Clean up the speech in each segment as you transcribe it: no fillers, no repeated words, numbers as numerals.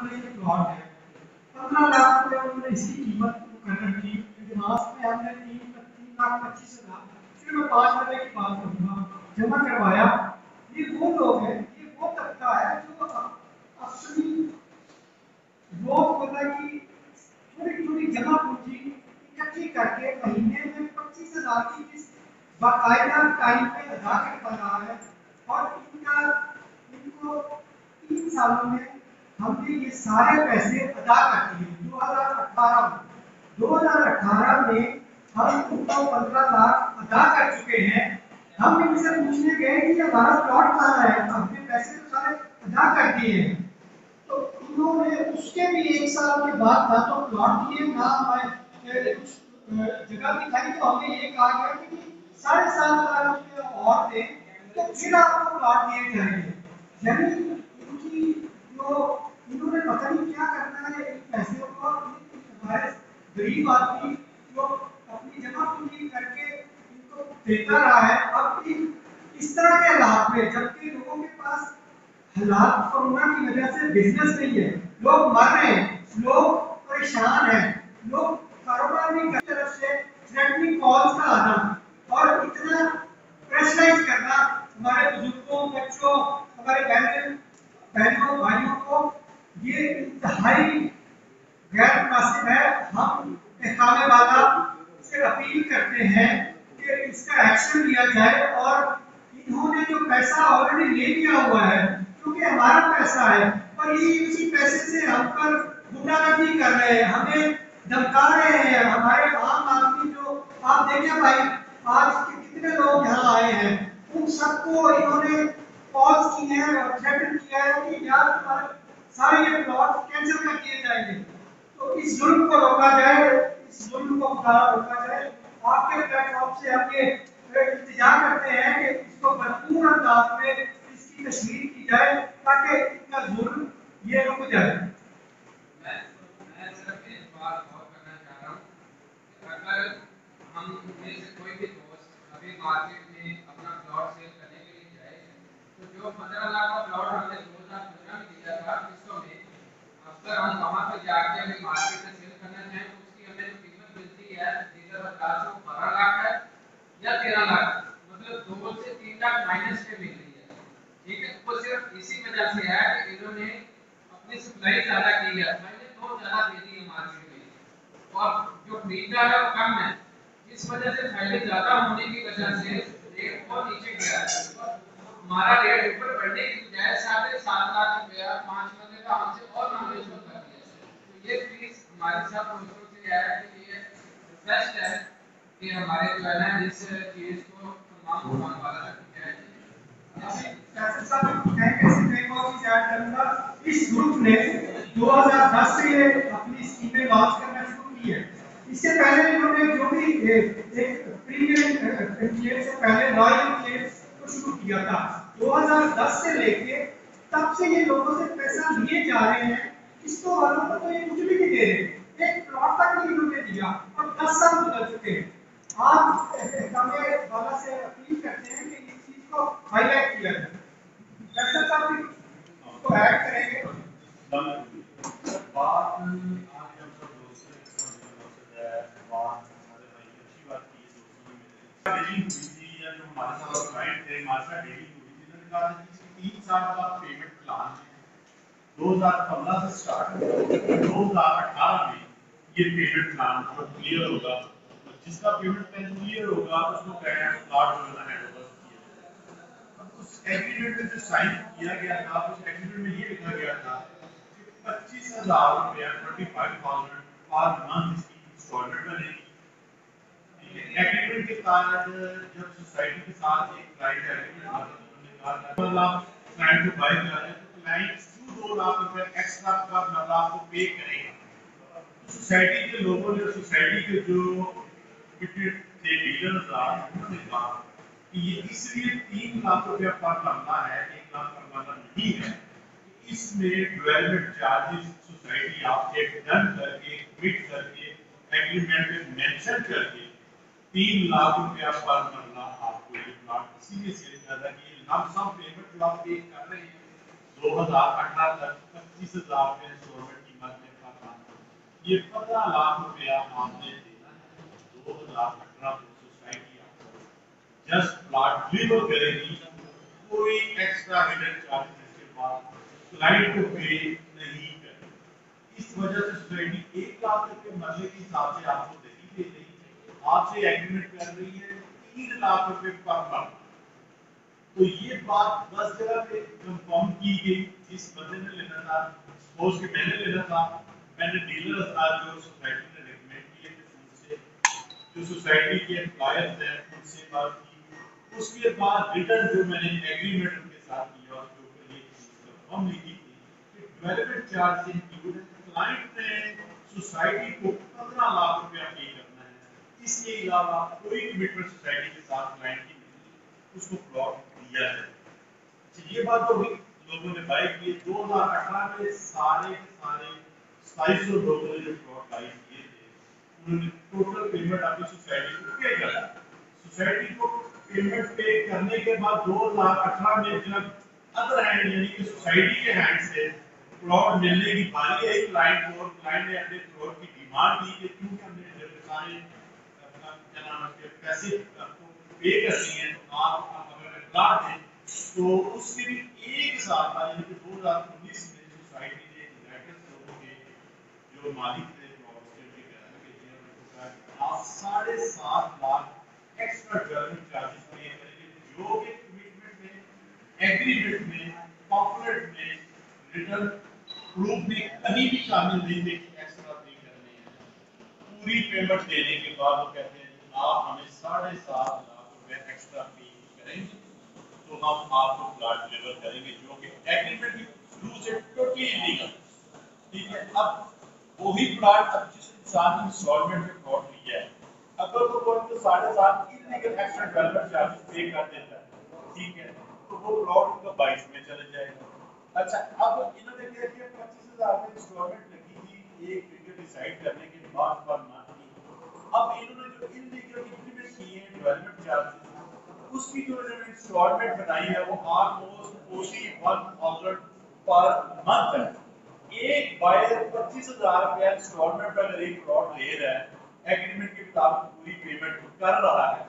में ये प्लॉट है, 15 लाख रुपए उन्होंने इसकी कीमत मुकर्रर की। एडवांस में हमने 3,25,000 सिर्फ मैं 5 रुपए की बात करूंगा जमा करवाया। ये वो लोग हैं, ये वो तबका है जो अपनी रोजमर्रा की थोड़ी थोड़ी जमा पूंजी इकट्ठी करके महीने में 25,000 की किस्त बाकायदा टाइम पे अदा करता रहा है। और इनको 3 सालों में हमने ये सारे पैसे अदा कर दिए। 2018 में हम उनको 15 लाख अदा कर चुके हैं। हम इनसे पूछने गए कि हमारा प्लॉट कहाँ है, हमने पैसे तो सारे अदा कर दिए हैं। तो इन्होंने उसके भी 1 साल के बाद ना तो प्लॉट दिए ना हमें कुछ जगह दिखाई। तो हमने ये कहा गया कि 7.5 लाख रुपए और दें तो फिर आपको प्लॉट दिए जाएंगे। यानी इनकी जो इन्होंने पता नहीं क्या करना है इन पैसों को। हमारे गरीब आदमी जो अपनी जमा पूंजी करके इनको देता रहा है, अब इस तरह के हालात में जबकि लोगों के पास हालात कोरोना की वजह से बिजनेस नहीं है, लोग मर रहे हैं, लोग परेशान हैं, लोग कारोबार नहीं कर तरफ से थ्रेटनिंग कॉल्स का आना और इतना प्रेशराइज करना हमारे बुजुर्गों, बच्चों, हमारे बहनों भाइयों को, ये इंतहाई गैर मुनासिब है। हम महकामे वाला से अपील करते हैं कि इसका एक्शन लिया जाए और इन्होंने जो पैसा ऑलरेडी ले लिया हुआ है, क्योंकि हमारा पैसा है और ये उसी पैसे से हम पर गुंडागर्दी कर रहे हैं, हमें धमका रहे हैं। हमारे आम आदमी जो आप देखें भाई, आज के कितने लोग यहाँ आए हैं, उन सबको इन्होंने कॉल्स की हैं और थ्रेटन किया है कि यार तुम्हारे सारे ये प्लॉट कैंसिल कर दिए जाएंगे। तो इस जुल्म को रोका जाए, इस जुल्म को रोका जाए। आपके प्लेटफॉर्म से हम ये इंतजार करते हैं कि इसको भरपूर अंदाज में इसकी तशरीह की जाए ताकि इतना जुल्म ये रुक जाए। मैं सिर्फ एक बात और करना चाह रहा हूँ कि अगर हम में से कोई भी दोस्त अभी मार्केट में अपना प्लॉट सेल करने के लिए जाए तो जो 15 लाख का प्लॉट हमने 2015 में दिया था किस्तों में, अगर हम वहाँ पे जाके अभी मार्केट में सेल करना चाहें तो उसकी हमें जो कीमत मिलती है डीलर बता वो 12 लाख है या 13 लाख, मतलब 2 से 3 लाख माइनस पे मिल रही है। ठीक है, वो सिर्फ इसी वजह से है कि इन्होंने अपनी सप्लाई ज्यादा की है, मैंने तो ज्यादा दे दी है मार्केट में और जो खरीददार है वो कम है। इस वजह से फायदे ज्यादा होने की वजह से रेट बहुत नीचे गिरा है। हमारा रेट ऊपर बढ़ने की बजाय 7.5 लाख रुपया 5 महीने का हमसे और नॉमिनेशन कर दिया। तो ये प्लीज हमारे साथ दोस्तों से है कि ये रिक्वेस्ट है कि हमारे जो है ना इस चीज को तमाम दुकान वाला रखा जाए। इस ग्रुप ने 2010 से ये अपनी स्कीमें लॉन्च करना शुरू की है। इससे पहले इन्होंने जो भी एक प्रीमियम क्लेम से पहले रॉयल क्लेम को शुरू किया था 2010 से लेके तब से ये लोगों से पैसा लिए जा रहे हैं। किस्तों वालों को तो ये कुछ भी नहीं दे रहे, एक प्लॉट तक नहीं इन्होंने दिया और 10 साल गुजर चुके हैं। आप हमें वाला से अपील करते हैं कि इस चीज को हाईलाइट किया जाए। डॉक्टर साहब भी उसको ऐड करेंगे। बात आज जब सब दोस्तों है बात हमारे भाई अच्छी बात की दोस्तों में डीलिंग हुई थी या जो हमारे साथ क्लाइंट थे हमारे साथ डीलिंग हुई थी, उन्होंने कहा था कि 3 साल का पेमेंट प्लान है। 2015 से स्टार्ट 2018 में ये पेमेंट प्लान क्लियर होगा। जिसका पेमेंट प्लान क्लियर होगा उसको क्रेडिट कार्ड जो है हैंड ओवर किया। उस एग्रीमेंट में जो साइन किया गया था, उस एग्रीमेंट में ये लिखा गया था 25,000 रुपया 25,000 पर मंथ इसकी इंस्टॉलमेंट बनेगी। एग्रीमेंट के साथ जब सोसाइटी के साथ एक क्लाइंट एग्रीमेंट आता है, उन्होंने कहा था मतलब क्लाइंट को बाय करा है तो क्लाइंट 2 लाख रुपए एक्स्ट्रा का मतलब आपको पे करेगा। सोसाइटी के लोगों ने, सोसाइटी के जो थे डीलर्स उन्होंने कहा कि ये इसलिए 3 लाख रुपया पर बनना है, 1 लाख पर बनना नहीं है। इसमें डेवलपमेंट चार्जेस सोसाइटी आपसे डन करके क्विट करके एग्रीमेंट में मेंशन करके 3 लाख रुपया पर मरला आपको ये प्लॉट इसीलिए सेल कर रहा है कि लम सम पेमेंट जो आप पे कर रहे हैं 2018 तक 25,000 रुपये इंस्टॉलमेंट की मद में का काम। ये 15 लाख रुपया आपने देना है 2018 में सोसाइटी आपको जस्ट प्लॉट डिलीवर करेगी, कोई एक्स्ट्रा हिडन चार्जेस इसके बाद क्लाइंट को पे नहीं करेगी। इस वजह से सोसाइटी 1 लाख रुपये मरले के हिसाब से आपको दे रही है, आपसे एग्रीमेंट कर रही है 3 लाख रुपये पर मंथ। तो ये बात 10 जगह पे कंफर्म की गई, जिस बंदे ने लेना था, सपोज कि मैंने लेना था, मैंने डीलर हजरात जो सोसाइटी ने रेकमेंड किए थे उनसे, जो सोसाइटी के एम्प्लॉयर्स हैं उनसे बात की, उसके बाद रिटर्न जो मैंने एग्रीमेंट उनके साथ किया और जो ऊपर ये कंफर्म लिखी थी कि डेवलपमेंट चार्ज से इंक्लूड है, क्लाइंट ने सोसाइटी को 15 लाख रुपया पे करना है। इसके अलावा कोई कमिटमेंट सोसाइटी के साथ क्लाइंट की उसको प्लॉट दिया है। अच्छा, ये बात तो लोगों ने बाय किए 2018 में सारे के सारे 2700 लोगों ने जो प्लॉट बाय किए थे उन्होंने टोटल पेमेंट अपनी सोसाइटी को पे करा। सोसाइटी को पेमेंट पे करने के बाद 2018 में जब अदर हैंड यानी कि सोसाइटी के हैंड से प्लॉट मिलने की बारी आई क्लाइंट को, क्लाइंट ने अपने प्लॉट की डिमांड की कि क्योंकि हमने सारे अपना क्या नाम है पैसे पे करनी है तो आप अगर प्लॉट है तो उसके भी 1 साल बाद यानी कि 2019 में सोसाइटी ने यूनाइटेड लोगों के जो मालिक थे प्लॉट के उनके कहने के लिए आप 7.5 लाख एक्स्ट्रा डेवलपमेंट चार्जेस पे करेंगे, जो कि कमिटमेंट में, एग्रीमेंट में, पॉपुलेट में, रिटर्न प्रूफ में कहीं भी शामिल नहीं थे कि एक्स्ट्रा पे करने हैं। पूरी पेमेंट देने के बाद वो कहते हैं आप हमें 7.5 लाख रुपए एक्स्ट्रा पे करेंगे तो हम आपको प्लॉट डिलीवर करेंगे, जो कि एग्रीमेंट के थ्रू से टोटली इलीगल। ठीक है, अब वही प्लॉट अब जिस इंसान ने इंस्टॉलमेंट में प्लॉट लिया है, अगर वो कोई तो 7.5 इलीगल एक्स्ट्रा डेवलपमेंट चार्जेस पे कर देता है, ठीक है, तो वो प्लॉट उनका 22 में चले जाएगा। अच्छा, अब इन्होंने क्या किया 25,000 रुपये इंस्टॉलमेंट लगी थी एक फिगर डिसाइड करने के बाद पर मंथ की। अब इन्होंने जो इलीगल इंप्लीमेंट किए हैं डेवलपमेंट चार्जेस, उसकी जो इन्होंने इंस्टॉलमेंट बनाई है वो ऑलमोस्ट 41,000 पर मंथ है। एक बायर 25,000 रुपया इंस्टॉलमेंट अगर एक प्लॉट ले रहा है, एग्रीमेंट के मुताबिक पूरी पेमेंट कर रहा है,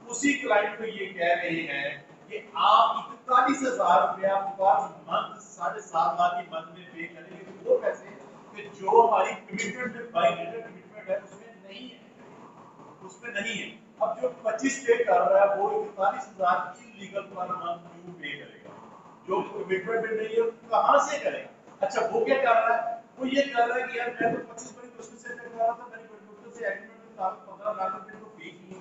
उसी क्लाइंट को ये कह रहे हैं कि आप 41,000 रुपया पर मंथ 7.5 लाख की मंथ में पे करेंगे, वो पैसे कि जो हमारी कमिटमेंट में बाय रिटर्न कमिटमेंट है उसमें नहीं है। अब जो 25 पे कर रहा है वो 41,000 इलीगल पर मंथ क्यों पे करेगा, जो कमिटमेंट में नहीं है कहां से करेगा? अच्छा, वो क्या कर रहा है, वो ये कर रहा है कि यार मैं तो 25 बड़ी मुश्किल से कर रहा था, मैंने मुश्किल से एग्रीमेंट में 15 लाख रुपए तो पे किए,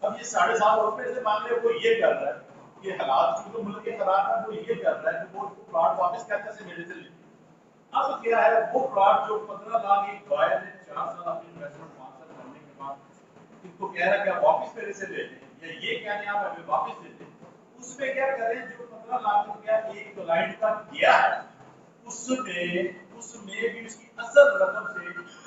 अब ये 7.5 रुपए से मांग रहे, वो ये कर रहा है कि हालात तो मुल्क के खराब है, वो ये कर रहा है कि वो प्लॉट वापस कहता से मेरे से ले। अब क्या है, वो प्लॉट जो 15 लाख एक बायर ने 4 साल अपनी इन्वेस्टमेंट 5 साल करने के बाद इनको कह रहा है कि आप वापस मेरे से ले लें, या ये कह रहे हैं आप अभी वापस ले लें, उसमें क्या करें जो 15 लाख रुपया एक क्लाइंट का दिया है उसमें भी उसकी असल रकम से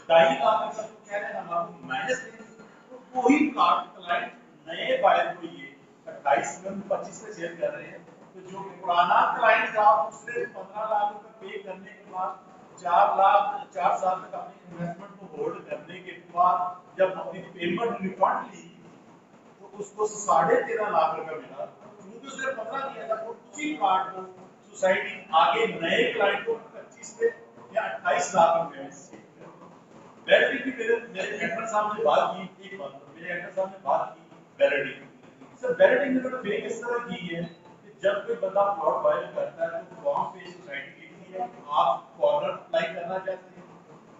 2.5 लाख रुपया तो कह रहे हैं हम आपको माइनस देंगे, तो वही प्लॉट क्लाइंट नए बायर को ये 28 में 25 में सेल कर रहे हैं, तो जो पुराना क्लाइंट था उसने 15 लाख रुपए पे करने के बाद 4 साल तक अपनी इन्वेस्टमेंट को होल्ड करने के बाद जब अपनी पेमेंट रिफंड ली तो उसको 13.5 लाख रुपए मिला, क्योंकि उसने 15 दिया था, तो उसी प्लॉट को सोसाइटी आगे नए क्लाइंट को 25 पे या 28 लाख रुपए में सेल कर रही है। वैलिडिटी की मेरे एडमिन साहब ने बात की, एक बात मेरे एडमिन साहब ने बात की वैलिडिटी। सर वैलिडिटी में तो फेक इस तरह की है कि जब कोई बंदा प्लॉट बाय करता है तो फॉर्म पे सोसाइटी लिखती है आप कॉर्नर अप्लाई करना चाहते हैं,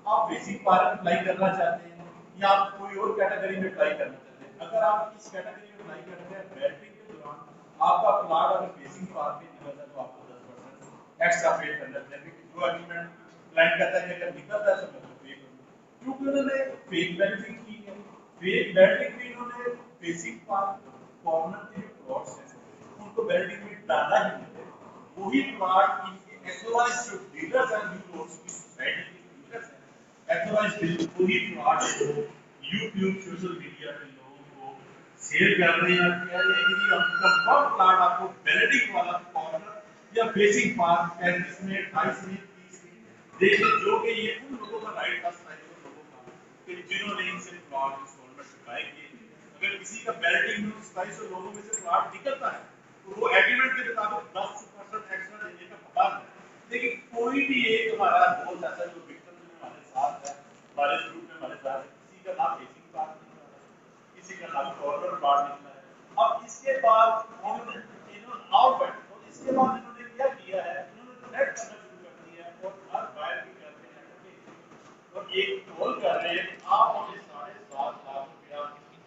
आप बेसिक पार्क अप्लाई करना चाहते हैं, या आप कोई और कैटेगरी में अप्लाई करना चाहते हैं। अगर आप इस कैटेगरी में अप्लाई करते हैं वैलिडिटी के दौरान आपका प्लॉट अगर बेसिक पार्क पे निकलता है तो आपको 10% एक्स्ट्रा पे करना चाहिए, जो एग्रीमेंट क्लाइंट कहता है कि अगर निकलता है तो मैं तो पे करूंगा, क्योंकि उन्होंने फेक वैलिडिटी की है। फेक वैलिडिटी में इन्होंने बेसिक पार्क कॉर्नर के जो प्लॉट्स हैं उनको वैलिडिटी में डाला ही नहीं है, वही प्लॉट इनके एक्चुअलाइज जो डीलर्स हैं न्यू रोड्स की सोसाइटी के डीलर्स हैं एक्चुअलाइज वही प्लॉट को यूट्यूब सोशल मीडिया पे लोगों को शेयर कर रहे हैं, कह रहे हैं कि हम कंफर्म प्लॉट आपको वैलिडिटी वाला कॉर्नर या बेसिक पार्क है जिसमें 28 फीट 30 फीट देखिए जो कि ये उन लोगों का राइट था स्थानीय लोगों का कि जिन्होंने इनसे प्लॉट इंस्टॉलमेंट चुकाए किए अगर किसी का बैलेटिंग में 2700 लोगों में से प्लॉट निकलता है तो वो एग्रीमेंट के मुताबिक 10% एक्स्ट्रा देने का हक है लेकिन कोई भी एक हमारा दोस्त ऐसा जो विक्टिम में हमारे साथ है हमारे ग्रुप में हमारे साथ है किसी का नाम बेसिक पार्क निकला है किसी का नाम कॉर्नर प्लॉट निकला है अब इसके बाद इन्होंने आउटवर्ड और इसके बाद इन्होंने क्या किया है इन्होंने नेट करना शुरू कर दिया है और हर बायर भी कर रहे हैं और एक कॉल कर रहे हैं आप हमें 7.5 लाख रुपया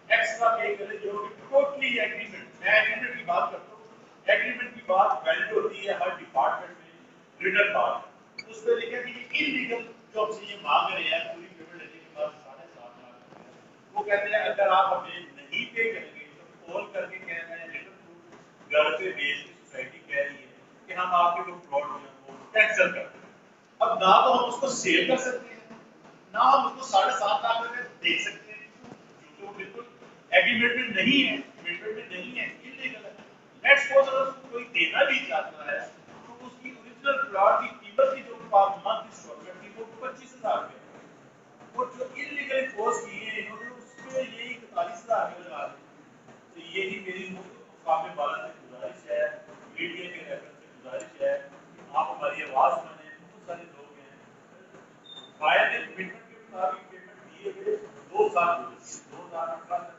एक्स्ट्रा पे करें जो कि टोटली एग्रीमेंट मैं एग्रीमेंट की बात करता हूँ एग्रीमेंट की बात वैलिड होती है हर डिपार्टमेंट में रिटर्न बात उस पर लिखा कि ये इलीगल जो हमसे ये मांग रहे हैं पूरी पेमेंट लेने के बाद 7.5 लाख वो कहते हैं अगर आप हमें नहीं पे करेंगे तो कॉल करके कह रहे हैं रिटर्न प्रूफ घर पे भेज के सोसाइटी कह रही है कि हम आपके जो प्लॉट है वो कैंसिल कर दें अब ना तो हम उसको सेल कर सकते हैं ना हम उसको 7.5 लाख रुपए दे सकते हैं जो कि बिल्कुल एग्रीमेंट में नहीं है कमिटमेंट में नहीं है इलीगल है लेट्स सपोज अगर उसको कोई देना भी चाहता है तो उसकी ओरिजिनल प्लॉट की कीमत की जो मंथ इंस्टॉलमेंट थी वो 25,000 रुपए और जो इलीगल इम्पोज किए हैं इन्होंने उस पे ये 41,000 रुपए लगा दिए तो यही मेरी मुकाम वाला से गुजारिश है मीडिया के रेफरेंस से गुजारिश है आप हमारी आवाज सुने बहुत सारे लोग हैं बायर ने कमिटमेंट के मुताबिक पेमेंट दिए हुए 2 साल हो गए 2018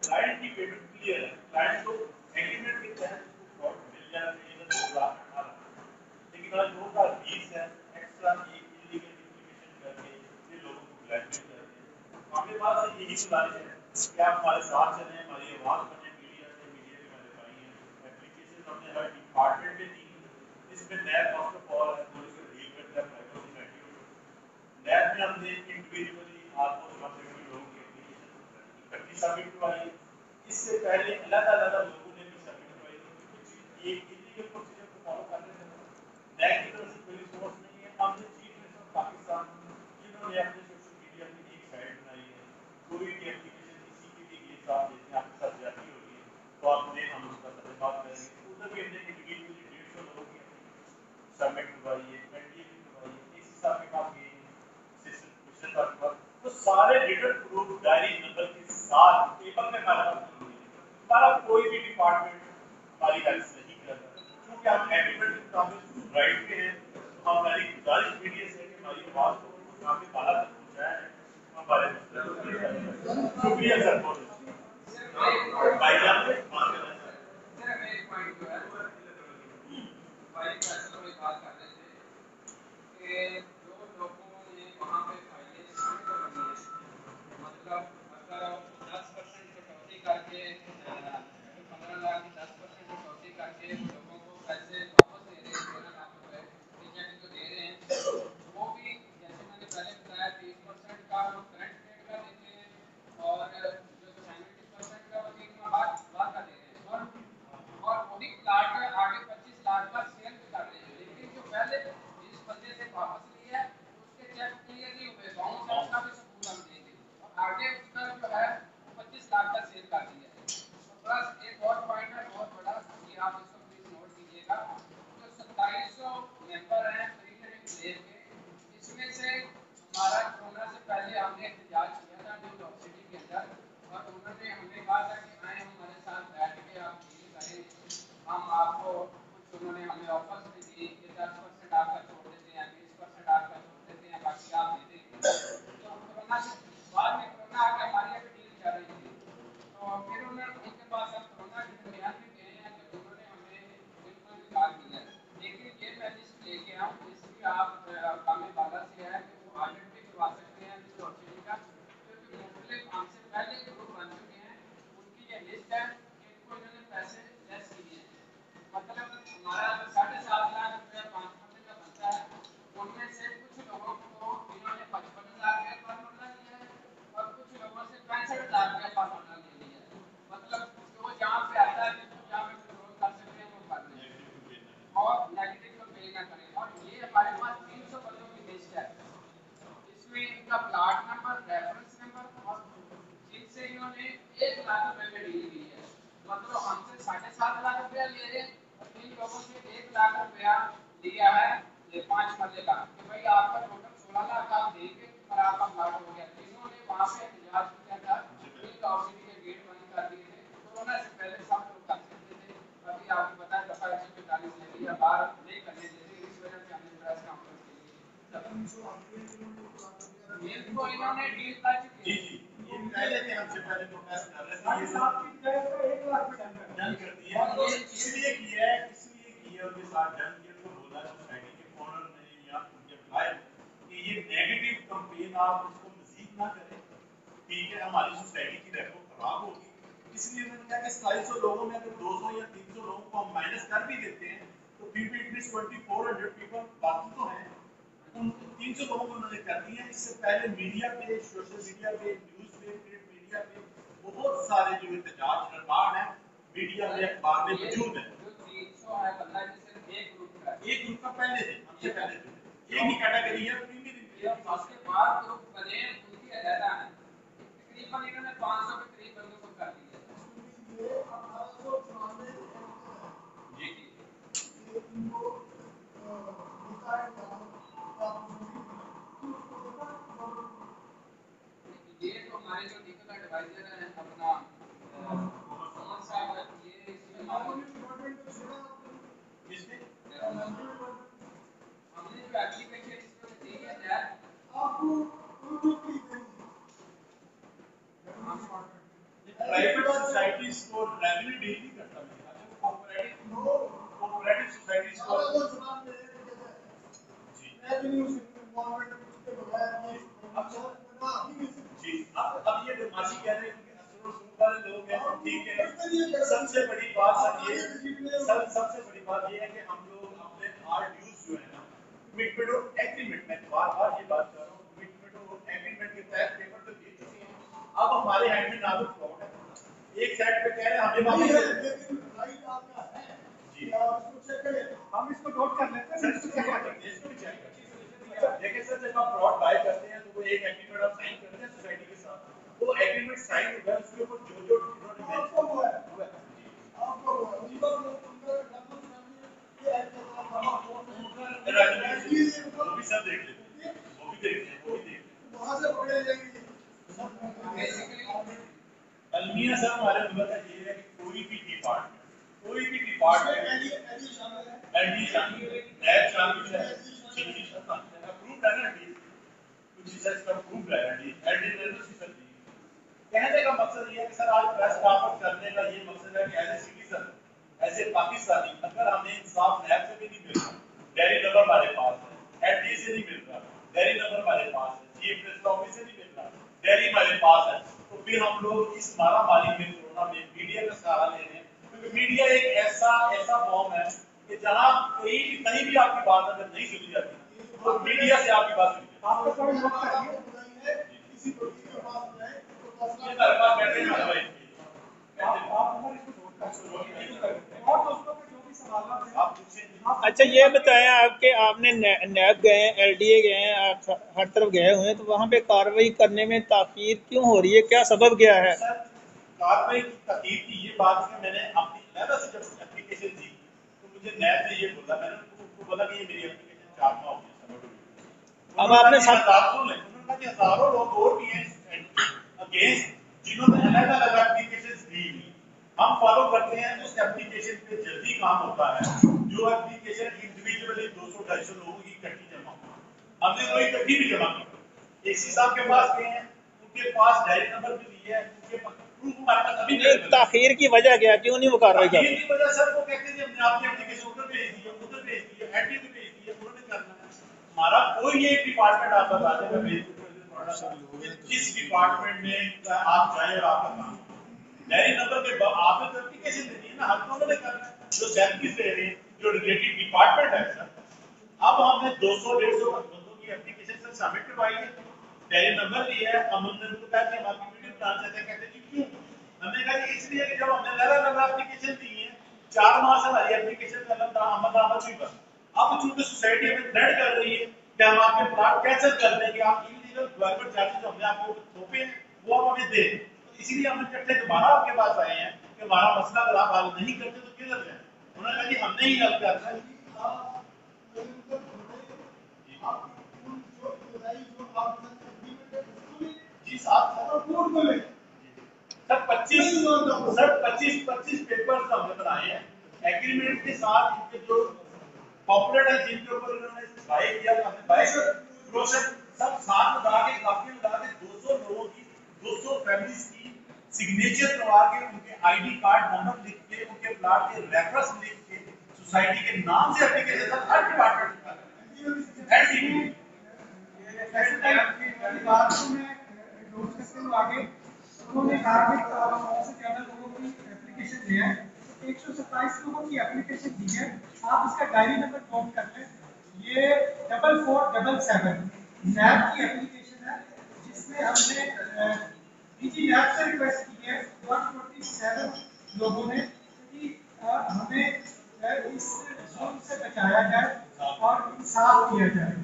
क्लाइंट की पेमेंट क्लियर है क्लाइंट को एग्रीमेंट के तहत प्लॉट मिल जाएगा 2018 लेकिन आज 2020 है एक्स्ट्रा एक इलीगल इम्प्लीमेशन करके ये लोगों को ब्लैकमेल कर रहे हैं हमारे पास यही गुजारिश है कि आप हमारे साथ चलें हमारी आवाज बने मीडिया से मीडिया के हमारे भाई हैं एप्लीकेशन हमने हर डिपार्टमेंट में दी इसमें नया फर्स्ट ऑफ ऑल है थोड़ी सी डील करते हैं प्राइवेसी मैटर लैब में हमने इंडिविजुअली ऑलमोस्ट 150 लोगों की एप्लीकेशन इकट्ठी सबमिट करवाई इससे पहले अलग अलग लोगों ने भी सबमिट करवाई कुछ एक इलीगल प्रोसीजर को फॉलो कर रहे थे नैक की तरफ से कोई रिसोर्स नहीं है हमने चीफ मिनिस्टर पाकिस्तान जिन्होंने अपने सोशल मीडिया पे एक साइट बनाई है कोई भी एप्लीकेशन किसी के भी ये साथ देते हैं आपके साथ जाती होगी तो आप दें हम उसका धन्यवाद करेंगे उधर भी हमने इंडिविजुअली 150 लोगों की सबमिट करवाई है एनडीए भी करवाई है इस हिसाब के बाद ये सिस्टम का तो सारे रिटर्न प्रूफ डायरी नंबर के साथ पेपर में हमारा कोई भी डिपार्टमेंट हमारी हेल्प नहीं कर रहा क्योंकि हम एग्रीमेंट के मुताबिक राइट पे हैं तो हमारी गुजारिश मीडिया से कि हमारी आवाज को काफी बाहर तक पहुंचाया है हमारे शुक्रिया सर बहुत भाई आप बात करना सर मैं एक पॉइंट जो है भाई फैसला में बात कर रहे थे कि जो लोगों ने वहाँ पे फाइलें सबमिट करनी है मतलब अगर 10% कटौती करके 15 लाख की 10% कटौती करके वो लोगों को पैसे वापस दे रहे हैं 13 लाख रुपए प्रोजेक्ट को दे रहे हैं वो भी जैसे मैंने पहले बताया 30% का वो करंट रेट का देते हैं और जो 70% का वो 3 माह बाद का दे रहे हैं और वही प्लाट आगे 25 लाख का सेल भी कर रहे हैं लेकिन जो पहले जिस बंदे से वापस लिया है उसके चेक क्लियर नहीं हुए बाउंस है उसका भी सबूत हम देंगे और आगे उसका जो है 25 लाख का सेल कर दिया है तो प्लस एक और पॉइंट है बहुत बड़ा कि आप इसको प्लीज नोट कीजिएगा जो 2700 मेंबर हैं प्रीलिमिनरी लेव के इसमें से हमारा कोरोना से पहले हमने एहतजाज किया था न्यू यॉर्क सिटी के अंदर और उन्होंने हमें कहा था कि आए हमारे साथ बैठ के आप डील करें हम आपको कुछ उन्होंने हमें ऑफर्स भी दिए कि 10% आपका छोड़ देते हैं 20% आपका छोड़ देते हैं बाकी आप दे देंगे तो कोरोना से बाद में कोरोना आके हमारी अभी डील चल रही थी तो फिर उन्होंने उनके पास अब कोरोना के दरमियान भी गए हैं तो उन्होंने हमें बिल्कुल इनकार किया लेकिन ये मैं लिस्ट लेके आऊँ इसलिए आप कामे वाला से है कि वो ऑडिट भी करवा सकते हैं न्यू यॉर्क सिटी का क्योंकि मुख्तलिफ हमसे पहले ग्रुप बन चुके हैं उनकी ये लिस्ट है कि इनको इन्होंने पैसे लेस किए हैं मतलब हमारा 7.5 लाख रुपया 5% का बनता है उनमें से कुछ लोगों को इन्होंने 55,000 रुपया पर मरला लिया है और कुछ लोगों से 65,000 रुपया पर मरला ले लिया है मतलब जो जहाँ पे आता है जिसको जहाँ पे कंट्रोल कर सकते हैं वो कर रहे हैं और नेगेटिव को पे ना करें और ये हमारे पास 300 बंदों की लिस्ट है इसमें इनका प्लाट नंबर रेफरेंस नंबर और जिनसे इन्होंने 1 लाख रुपए में डील की है मतलब हमसे 7.5 लाख रुपया ले रहे हैं और इन लोगों से 1 लाख बंदे का कि भाई आपका टोटल 16 लाख आप दे के और आपका प्लाट हो गया। इन्होंने वहाँ पे एहतजाज किया था, लॉ सिटी के गेट बंद कर दिए थे। कोरोना से पहले सब लोग कर सकते थे, अभी आपको पता है दफा 145 ले लिया, बाहर नहीं करने देते, इस वजह से हमने प्रेस कॉन्फ्रेंस के लिए तो इन्होंने डील कर चुकी जी है। जी, ये पहले थे, हमसे पहले प्रोटेस्ट कर रहे थे, ये सब डन कर दिया है। इसलिए किया है, इसलिए किया उनके साथ डन किया, तो बोला सोसाइटी के ओनर ने या उनके एम्प्लॉयर कि ये नेगेटिव कैंपेन आप उसको मजीद ना करें, ठीक है, हमारी सोसाइटी की रेपो खराब होगी। इसलिए मैंने कहा कि 250 लोगों में अगर 200 या 300 लोगों को हम माइनस कर भी देते हैं तो फिर भी एटलीस्ट 2400 पीपल बाकी तो हैं, उन 300 लोगों को उन्होंने कर दिया। इससे पहले मीडिया पे, सोशल मीडिया पे, न्यूज पे, प्रिंट मीडिया पे बहुत सारे जो एहतजाज रिकॉर्ड है मीडिया में, अखबार में मौजूद है। जो 300 है बंदा सिर्फ एक ग्रुप का है, एक ग्रुप का पहले थे, हमसे पहले थे, एक ही कैटेगरी है, प्रीमियम उसके बाद ग्रुप बने उनकी अलहदा है। तकरीबन इन्होंने 500 के करीब बंदों को कर दिया। जी ये तो हमारे जो लीगल एडवाइजर हैं अपना मोहम्मद साहब है, ये इसमें इसमें हमने जो एप्लीकेशन इसमें दी है दैट प्राइवेट सोसाइटीज को रेगुलर डील नहीं करता मैं, अच्छा कोऑपरेटिव सोसाइटीज को जी अब ये बदमाशी कह रहे हैं कि असर और सूद वाले लोग हैं, ठीक है। सबसे बड़ी बात सर ये सबसे बड़ी बात ये है कि हम लोग अपने आर ड्यूज जो है ना, कमिटमेंट और एग्रीमेंट में बार-बार ये बात कर रहा हूँ, कमिटमेंट और एग्रीमेंट के तहत पेपर तो दे चुके हैं। अब हमारे हैंड में ना तो फ्लॉट है, एक साइड पे कह रहे हैं हमें वापस जी हम इसको नोट कर लेते हैं, इसको चेक कर लेते हैं। इसको भी चेक करिए। देखिए सर, जब आप प्लॉट बाय करते हैं तो वो एक एग्रीमेंट आप साइन करते हैं सोसाइटी के साथ, वो एग्रीमेंट साइन होगा है, उसके ऊपर जो जो इन्होंने आपको हुआ है, हुआ है जी, आपको हुआ है, उनका वो भी सब देख लेते हैं, वो भी देखते हैं, वो भी देखते हैं। वहाँ से पकड़े जाएंगे। बेसिकली अलमिया साहब हमारे मुल्क का ये है कि कोई भी डिपार्टमेंट एलडी शामिल है, नैब शामिल है, सीटी अप्रूव्ड है ना डील, कुछ रिसर्च का अप्रूव्ड है एलडी ने उसकी सर दी। कहने का मकसद ये है कि सर आज प्रेस कॉन्फ्रेंस करने का ये मकसद है कि as a citizen, as a Pakistani, अगर हमें इंसाफ नैब से भी नहीं मिल रहा, डेयरी नंबर हमारे पास है, एलडी से नहीं मिल रहा, डेयरी नंबर हमारे पास है, चीफ प्रेस ऑफिस से नहीं मिल रहा, डेयरी हमारे पास है, तो फिर हम लोग इस मारामारी में, कोरोना में मीडिया का सहारा ले रहे हैं, क्योंकि मीडिया एक ऐसा फॉर्म है कि जहाँ कहीं भी आपकी बात अगर नहीं सुनी जाती तो मीडिया से आपकी बात सुनी जाती आपको थोड़ी नोट करिए। है। हमारे पास बैठे हैं हमारे भाई, आप अगर इसको नोट कर सकते हैं और दोस्तों के जो भी सवाल हैं आप पूछें। अच्छा ये बताएं आपके आपने नैब गए हैं, एलडीए गए हैं, आप हर तरफ गए हुए हैं, तो वहाँ पे कार्रवाई करने में ताखीर क्यों हो रही है, क्या सबब क्या है? सर कार्रवाई की तकलीफ की ये बात है, मैंने अपनी लहदा से जब एप्लीकेशन दी तो मुझे नैब ने ये बोला, मैंने उनको बोला कि ये मेरी एप्लीकेशन 4 माह हो गई। अब आपने सब उन्होंने कहा कि हजारों लोग और भी हैं अगेंस्ट जिन्होंने अलग अलग एप्लीकेशन दी, हम फॉलो करते हैं उस एप्लीकेशन पे जल्दी काम होता है, जो एप्लीकेशन इंडिविजुअली 200-250 लोगों की इकट्ठी जमा हुई, हमने कोई इकट्ठी भी जमा की। एसी साहब के पास गए हैं, उनके पास डायरेक्ट नंबर भी दिया है, उनके पास प्रूफ हमारे पास अभी नहीं है। ताखीर की वजह क्या, क्यों नहीं वो कार्रवाई कर रहे? की वजह सर वो कहते हैं हमने आपकी एप्लीकेशन उधर भेज दी है, उधर भेज दी है, एलडी को भेज दी है, उन्होंने करना है। हमारा कोई एक डिपार्टमेंट आप बता दें, मैं भेज जिस डिपार्टमेंट में आप जाए और आपका काम डायरी नंबर के आपने तो एप्लीकेशन देनी है ना, हर को उन्होंने करना है, जो सैलरीज दे रहे हैं, जो रिलेटेड डिपार्टमेंट है सर। अब हमने 200-150 बंदों की एप्लीकेशन सर सबमिट करवाई है, डायरी नंबर दिया है, हम उन्होंने उनको कहा कि हम आपकी वीडियो प्लान चाहते हैं, कहते हैं क्यों? हमने कहा कि इसलिए कि जब हमने लगा एप्लीकेशन दी है, 4 माह से हमारी एप्लीकेशन का अमल हुई बस। अब चूंकि सोसाइटी हमें थ्रेट कर रही है कि हम आपके प्लाट कैंसिल कर देंगे, आप इलीगल गवर्नमेंट चार्जेस जो हमने आपको थोपे हैं वो आप हमें दें, तो इसीलिए हम इकट्ठे दोबारा आपके पास आए हैं कि हमारा मसला अगर आप हल नहीं करते तो किधर जाए। उन्होंने कहा कि हमने ही हल करना है। आप जो बताइए जो आप एग्रीमेंट है उसको भी जी साथ है और कोर्ट को ले सर 25 पेपर्स हमने बनाए हैं एग्रीमेंट के साथ इनके जो पॉपुलर है जिनके ऊपर इन्होंने बाय किया हमने बाय प्रोसेस सब साथ लगा के काफी लगा के 200 लोगों की 200 फैमिलीज की सिग्नेचर करवा के उनके आईडी कार्ड नंबर लिख के उनके प्लाट के रेफरेंस लिख के सोसाइटी के नाम से एप्लीकेशन था हर डिपार्टमेंट एंड ऐसे टाइप की बात को मैं नोट करते हुए आगे उन्होंने कहा कि 100 से ज़्यादा लोगों की एप्लीकेशन दी है, 127 लोगों की एप्लीकेशन दी है। आप इसका डायरी नंबर नोट कर लें, ये 4477 नैब की एप्लीकेशन है, जिसमें हमने डीजी नैब से रिक्वेस्ट की है 147 लोगों ने कि हमें इस जुल्म से बचाया जाए और इंसाफ किया जाए।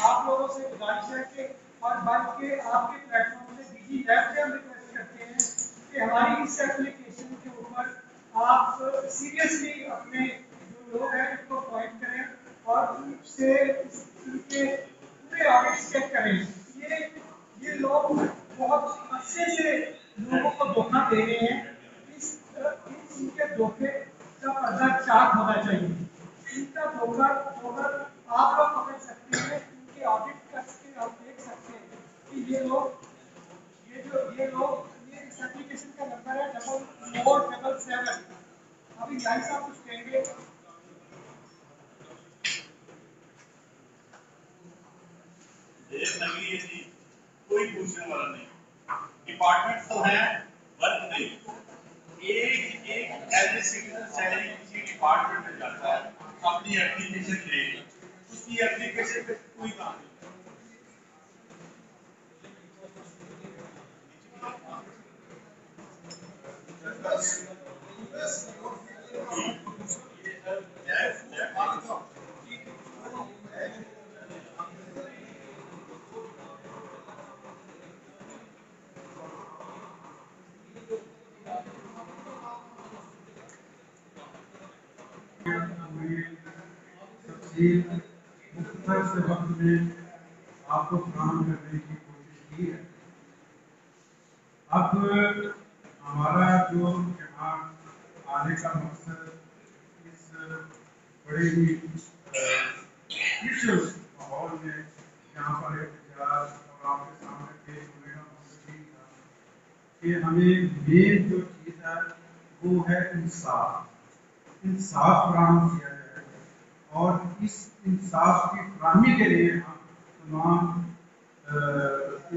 आप लोगों से गुजारिश है कि और बल्कि आपके प्लेटफॉर्म से डीजी नैब से हम रिक्वेस्ट करते हैं कि हमारी इस एप्लीकेशन के ऊपर आप सीरियसली अपने जो लोग हैं उनको पॉइंट करें और उनसे उनके पूरे ऑडिट चेक करें। ये लोग बहुत अच्छे से लोगों को धोखा दे रहे हैं। इनके धोखे का पर्दा चाक होना चाहिए। इनका धोखा आप लोग पकड़ सकते हैं, इनके ऑडिट करके आप देख सकते हैं कि ये इस एप्लीकेशन का नंबर है 4477। अभी भाई साहब कुछ कहेंगे? नकली है जी, कोई पूछने वाला नहीं। डिपार्टमेंट तो है वर्क नहीं, एक एज ए सिटीजन सैलरी किसी डिपार्टमेंट में जाता है अपनी एप्लीकेशन ले, उसकी एप्लीकेशन पे कोई काम नहीं। मुख्तर से वक्त में आपको काम करने की कोशिश की है। अब हमारा जो यहाँ आने का मकसद इस बड़े ही माहौल में यहाँ पर एहतजाज और आपके सामने पेश होने का मकसद यही था कि हमें मेन जो चीज़ है वो है इंसाफ फराहम किया जाए और इस इंसाफ की फराहमी के लिए हम तमाम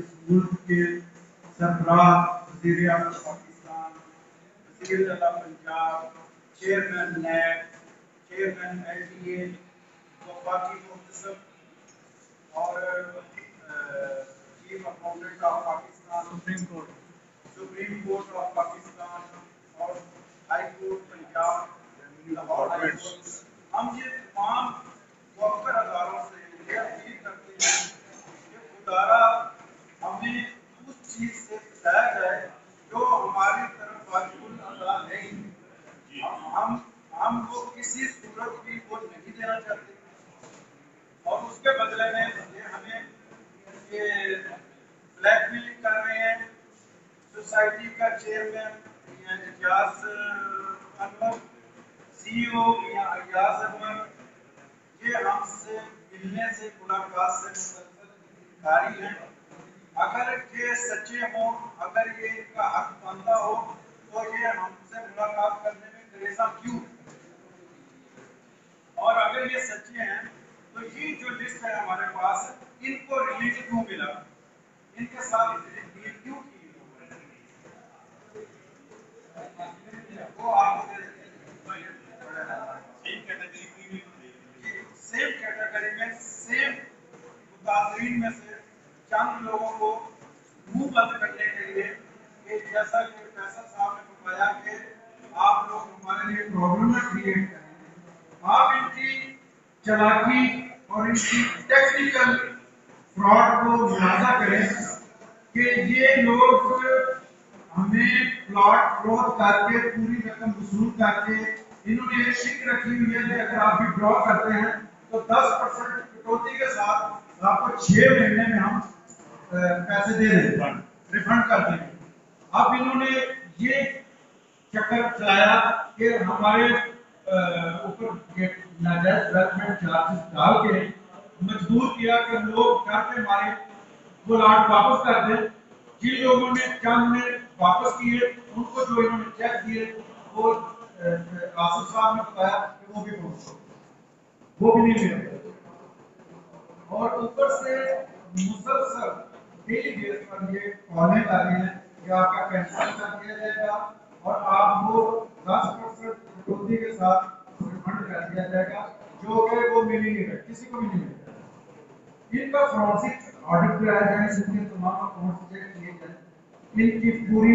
इस मुल्क के सरबराह वज़ीर आज़म पाकिस्तान, वज़ीर आला पंजाब, चेयरमैन नैब, चेयरमैन LDA, वफाकी मुंतज़िम और chief accountant of Pakistan, supreme court of Pakistan और हाई कोर्ट पंजाब, हम ये तमाम वफर अदारों से ये अपील करते हैं कि खुदारा हमें उस चीज़ से बचाया जाए जो हमारी तरफ वाजिबुल अदा नहीं। हम लोग किसी सूरत भी वो नहीं देना चाहते और उसके बदले में ये हमें ये ब्लैकमेलिंग कर रहे हैं। सोसाइटी का चेयरमैन एजाज अनवर, CEO या अयाज अनवर, ये हमसे मिलने से मुलाकात से मुस्तकारी हैं। अगर ये सच्चे हों, अगर ये इनका हक बनता हो तो ये हमसे मुलाकात करने में गरेजा क्यों? और अगर ये सच्चे हैं तो ये जो लिस्ट है हमारे पास, इनको रिलीज क्यों मिला, इनके साथ डील क्यों की वो आपको सेम कैटेगरी में सेम मुतासरीन में से चंद लोगों को मुंह बंद करने के लिए कि जैसा कि फैसल साहब ने बताया कि आप लोग हमारे लिए प्रॉब्लम में क्रिएट करें, आप इनकी चालाकी और इनकी टेक्निकल फ्रॉड को मुलाजा करें कि ये लोग हमें प्लॉट फ्रोज करके पूरी रकम वसूल करके इन्होंने एक शिक रखी हुई है कि अगर आप भी ड्रॉ करते हैं तो 10% कटौती के साथ आपको 6 महीने में हम पैसे दे देंगे, रिफंड कर देंगे। अब इन्होंने ये चक्कर चलाया कि हमारे ऊपर ये नाजायज डेवलपमेंट चार्जेस डाल के मजबूर किया कि लोग घर पे हमारे वो लाट वापस कर दें। जिन लोगों ने चंद ने वापस किए उनको जो इन्होंने चेक दिए वो आसिफ साहब ने बताया कि वो भी नहीं मिले। और ऊपर से मुसलसल डेली बेस पर ये कॉलें आ रही हैं कि आपका कैंसिल कर दिया जाएगा और आपको 10% कटौती के साथ रिफंड कर दिया जाएगा, जो कि वो मिल ही नहीं रहा, किसी को भी नहीं मिल रहा। इनका फोरेंसिक ऑडिट कराया जाए, इनके तमाम अकाउंट चेक किए जाए, इनकी पूरी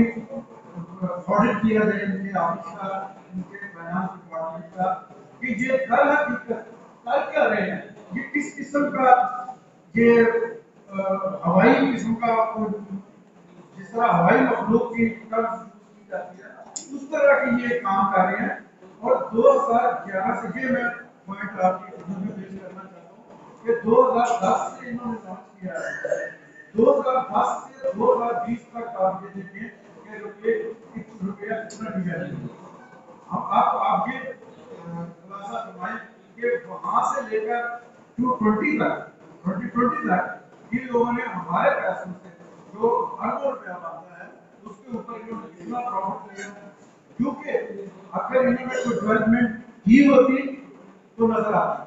ऑडिट किया जाए, इनके ऑफिस का, इनके फाइनेंस डिपार्टमेंट का, कि ये कल हकीकत कल क्या रहे हैं, ये किस किस्म का ये हवाई किस्म का, जिस तरह हवाई मखलूक की कल की जाती है उस तरह की ये काम कर रहे हैं। और 2011 से ये मैं पॉइंट आपकी खिदमत में पेश करना चाहता हूँ कि 2010 से इन्होंने लॉन्च किया है, 2010 से 2020 तक आप ये देखें कि रुपया कितना दिया है। अब आप ये खुलासा फरमाएं कि वहां से लेकर 2020 तक इन लोगों ने हमारे पैसों से जो अरबों रुपया बनता है उसके ऊपर इन्होंने कितना प्रॉफिट लिया, क्योंकि अगर इन्होंने कोई डेवलपमेंट की होती तो नजर आती।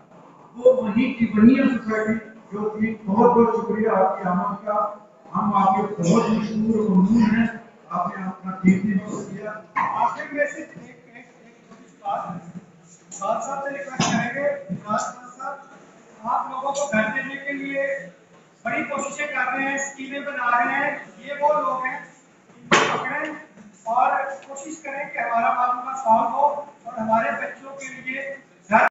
वो वहीं की वही है सोसाइटी जो कि बहुत बहुत शुक्रिया आपकी आमद का, हम आपके बहुत मशहूर और ममनून हैं, आपने अपना कीमती वक्त दिया। आखिर में से एक बात साहब से रिक्वेस्ट करेंगे, साहब आप लोगों को घर देने के लिए बड़ी कोशिशें कर रहे हैं, स्कीमें बना रहे हैं, ये वो लोग हैं इनको पकड़ें और कोशिश करें कि हमारा मामला सॉल्व हो और हमारे बच्चों के लिए घर